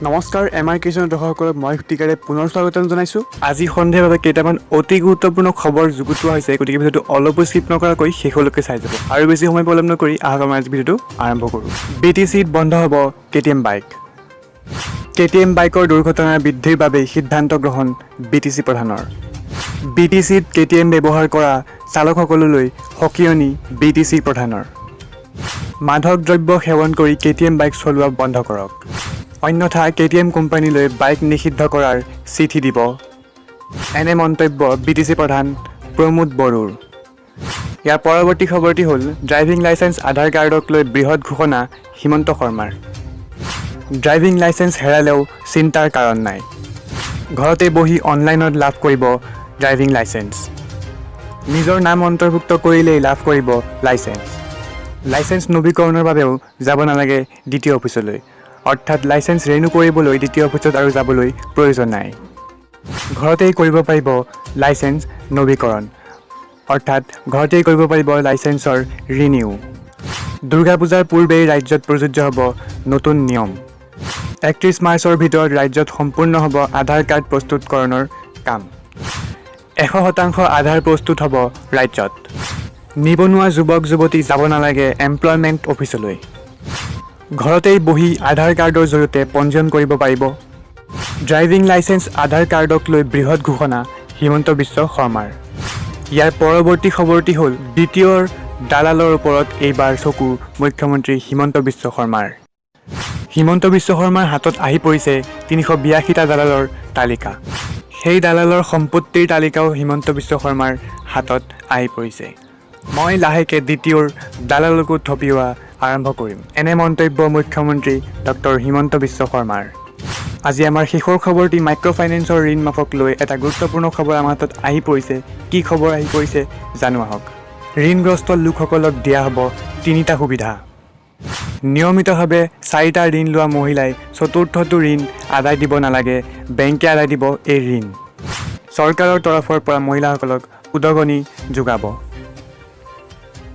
নমস্কাৰ এমআই কিচেনৰ দৰ্শকসকলক মই টিকাৰে পুনৰ স্বাগতম জনাইছোঁ। আজি সন্ধিয়াৰ বাবে কেইটামান অতি গুৰুত্বপূৰ্ণ খবৰ যুগুতোৱা হৈছে, গতিকে ভিডিঅ'টো অলপো স্কিপ নকৰাকৈ শেষলৈকে চাই যাব। আৰু বেছি সময় পলম নকৰি আহক আমাৰ আজি ভিডিঅ'টো আৰম্ভ কৰোঁ। BTCত বন্ধ হ'ব KTM বাইক। KTM বাইকৰ দুৰ্ঘটনাৰ বৃদ্ধিৰ বাবে সিদ্ধান্ত গ্ৰহণ BTC প্ৰধানৰ। BTCত KTM ব্যৱহাৰ কৰা চালকসকললৈ সকিয়নি BTC প্ৰধানৰ। মাদক দ্ৰব্য সেৱন কৰি KTM বাইক চলোৱা বন্ধ কৰক, অন্যথা KTM কোম্পানীলৈ বাইক নিষিদ্ধ কৰাৰ চিঠি দিব। এনে মন্তব্য BTC প্ৰধান প্ৰমোদ বড়োৰ। ইয়াৰ পৰৱৰ্তী খবৰটি হ'ল ড্ৰাইভিং লাইচেন্স আধাৰ কাৰ্ডক লৈ বৃহৎ ঘোষণা হিমন্ত শৰ্মাৰ। ড্ৰাইভিং লাইচেন্স হেৰালেও চিন্তাৰ কাৰণ নাই, ঘৰতে বহি অনলাইনত লাভ কৰিব ড্ৰাইভিং লাইচেন্স। নিজৰ নাম অন্তৰ্ভুক্ত কৰিলেই লাভ কৰিব লাইচেন্স। লাইচেন্স নৱীকৰণৰ বাবেও যাব নালাগে দ্বিতীয় অফিচলৈ, অৰ্থাৎ লাইচেন্স ৰিনিউ কৰিবলৈ দ্বিতীয় অফিচত আৰু যাবলৈ প্ৰয়োজন নাই। ঘৰতেই কৰিব পাৰিব লাইচেন্স নৱীকৰণ, অৰ্থাৎ ঘৰতেই কৰিব পাৰিব লাইচেন্সৰ ৰিনিউ। দুৰ্গা পূজাৰ পূৰ্বেই ৰাজ্যত প্ৰযোজ্য হ'ব নতুন নিয়ম। 31 মাৰ্চৰ ভিতৰত ৰাজ্যত সম্পূৰ্ণ হ'ব আধাৰ কাৰ্ড প্ৰস্তুতকৰণৰ কাম। 100% আধাৰ প্ৰস্তুত হ'ব ৰাজ্যত। নিবনুৱা যুৱক যুৱতী যাব নালাগে এমপ্লয়মেণ্ট অফিচলৈ, ঘৰতেই বহি আধাৰ কাৰ্ডৰ জৰিয়তে পঞ্জীয়ন কৰিব পাৰিব। ড্ৰাইভিং লাইচেন্স আধাৰ কাৰ্ডক লৈ বৃহৎ ঘোষণা হিমন্ত বিশ্ব শৰ্মাৰ। ইয়াৰ পৰৱৰ্তী খবৰটি হ'ল দ্বিতীয়ৰ দালালৰ ওপৰত এইবাৰ চকু মুখ্যমন্ত্ৰী হিমন্ত বিশ্ব শৰ্মাৰ। হিমন্ত বিশ্ব শৰ্মাৰ হাতত আহি পৰিছে 382টা দালালৰ তালিকা। সেই দালালৰ সম্পত্তিৰ তালিকাও হিমন্ত বিশ্ব শৰ্মাৰ হাতত আহি পৰিছে। মই লাহেকৈ দ্বিতীয়ৰ দালালকো থপিওৱা আৰম্ভ কৰিম, এনে মন্তব্য মুখ্যমন্ত্ৰী ডক্টৰ হিমন্ত বিশ্ব শৰ্মাৰ। আজি আমাৰ শেষৰ খবৰটি মাইক্ৰ' ফাইনেন্সৰ ঋণ মাফক লৈ এটা গুৰুত্বপূৰ্ণ খবৰ আমাৰ হাতত আহি পৰিছে। কি খবৰ আহি পৰিছে জানো আহক। ঋণগ্ৰস্ত লোকসকলক দিয়া হ'ব 3টা সুবিধা। নিয়মিতভাৱে 4টা ঋণ লোৱা মহিলাই 4ৰ্থটো ঋণ আদায় দিব নালাগে, বেংকে আদায় দিব এই ঋণ। চৰকাৰৰ তৰফৰ পৰা মহিলাসকলক উদগনি যোগাব।